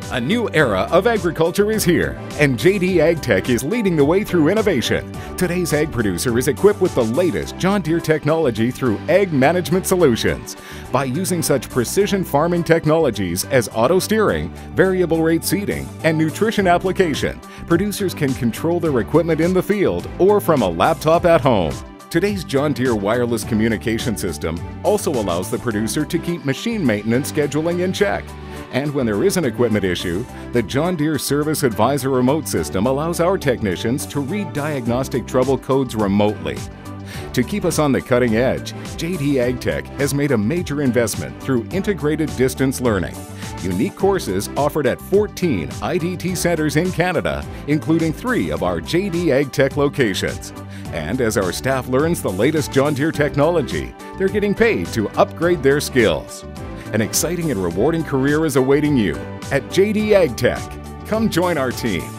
A new era of agriculture is here, and JD AgTech is leading the way through innovation. Today's ag producer is equipped with the latest John Deere technology through Ag Management Solutions. By using such precision farming technologies as auto steering, variable rate seeding, and nutrition application, producers can control their equipment in the field or from a laptop at home. Today's John Deere wireless communication system also allows the producer to keep machine maintenance scheduling in check. And when there is an equipment issue, the John Deere Service Advisor remote system allows our technicians to read diagnostic trouble codes remotely. To keep us on the cutting edge, JD AgTech has made a major investment through integrated distance learning. Unique courses offered at 14 IDT centers in Canada, including 3 of our JD AgTech locations. And as our staff learns the latest John Deere technology, they're getting paid to upgrade their skills. An exciting and rewarding career is awaiting you at JD AgTech. Come join our team.